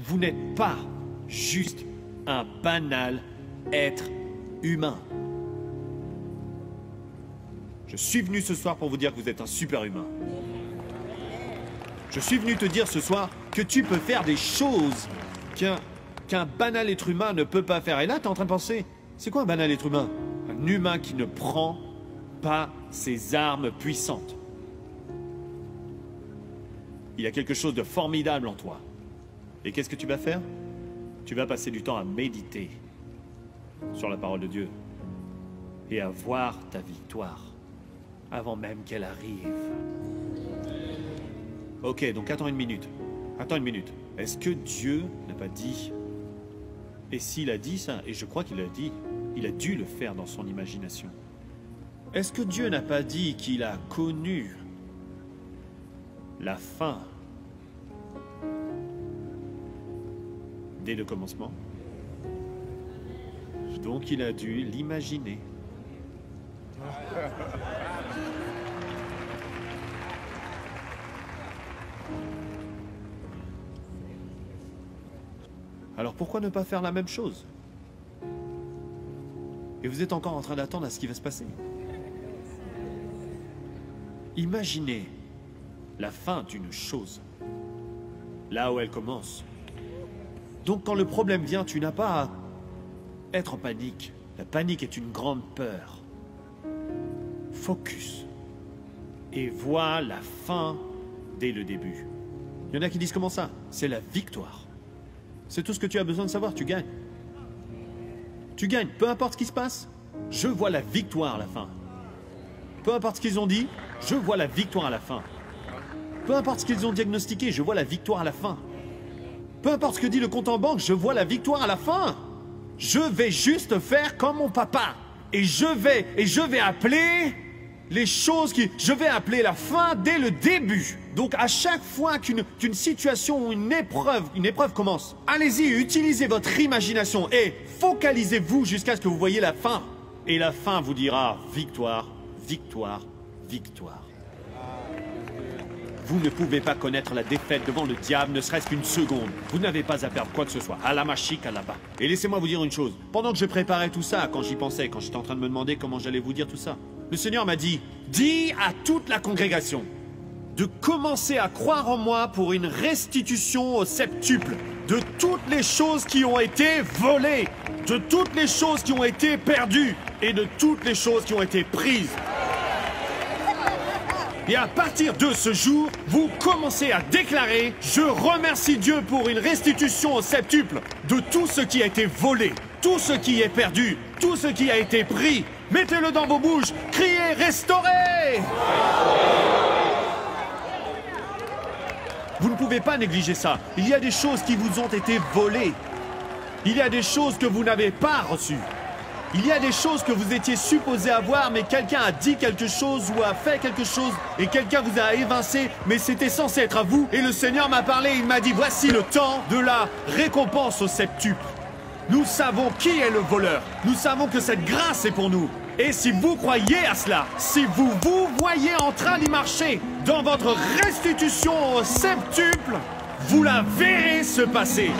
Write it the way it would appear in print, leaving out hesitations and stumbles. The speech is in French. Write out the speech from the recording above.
Vous n'êtes pas juste un banal être humain. Je suis venu ce soir pour vous dire que vous êtes un super humain. Je suis venu te dire ce soir que tu peux faire des choses qu'un banal être humain ne peut pas faire. Et là, tu es en train de penser, c'est quoi un banal être humain? Un humain qui ne prend pas ses armes puissantes. Il y a quelque chose de formidable en toi. Et qu'est-ce que tu vas faire? Tu vas passer du temps à méditer sur la parole de Dieu et à voir ta victoire avant même qu'elle arrive. Ok, donc attends une minute. Attends une minute. Est-ce que Dieu n'a pas dit? Et s'il a dit ça, et je crois qu'il l'a dit, il a dû le faire dans son imagination. Est-ce que Dieu n'a pas dit qu'il a connu la fin dès le commencement? Donc il a dû l'imaginer. Alors pourquoi ne pas faire la même chose? Et vous êtes encore en train d'attendre à ce qui va se passer. Imaginez la fin d'une chose, là où elle commence. Donc quand le problème vient, tu n'as pas à être en panique. La panique est une grande peur. Focus. Et vois la fin dès le début. Il y en a qui disent comment ça? C'est la victoire. C'est tout ce que tu as besoin de savoir, tu gagnes. Tu gagnes, peu importe ce qui se passe. Je vois la victoire à la fin. Peu importe ce qu'ils ont dit, je vois la victoire à la fin. Peu importe ce qu'ils ont diagnostiqué, je vois la victoire à la fin. Peu importe ce que dit le compte en banque, je vois la victoire à la fin. Je vais juste faire comme mon papa. Et je vais appeler les choses je vais appeler la fin dès le début. Donc à chaque fois qu'une situation ou une épreuve commence, allez-y, utilisez votre imagination et focalisez-vous jusqu'à ce que vous voyez la fin. Et la fin vous dira victoire, victoire, victoire. Vous ne pouvez pas connaître la défaite devant le diable, ne serait-ce qu'une seconde. Vous n'avez pas à perdre quoi que ce soit. À la machique, à là-bas. Et laissez-moi vous dire une chose. Pendant que je préparais tout ça, quand j'y pensais, quand j'étais en train de me demander comment j'allais vous dire tout ça, le Seigneur m'a dit, dis à toute la congrégation de commencer à croire en moi pour une restitution au septuple de toutes les choses qui ont été volées, de toutes les choses qui ont été perdues et de toutes les choses qui ont été prises. Et à partir de ce jour, vous commencez à déclarer « Je remercie Dieu pour une restitution au septuple de tout ce qui a été volé, tout ce qui est perdu, tout ce qui a été pris. Mettez-le dans vos bouches, criez « Restaurez !» Vous ne pouvez pas négliger ça. Il y a des choses qui vous ont été volées. Il y a des choses que vous n'avez pas reçues. Il y a des choses que vous étiez supposé avoir, mais quelqu'un a dit quelque chose ou a fait quelque chose, et quelqu'un vous a évincé, mais c'était censé être à vous. Et le Seigneur m'a parlé, il m'a dit, voici le temps de la récompense au septuple. Nous savons qui est le voleur. Nous savons que cette grâce est pour nous. Et si vous croyez à cela, si vous vous voyez en train d'y marcher dans votre restitution au septuple, vous la verrez se passer.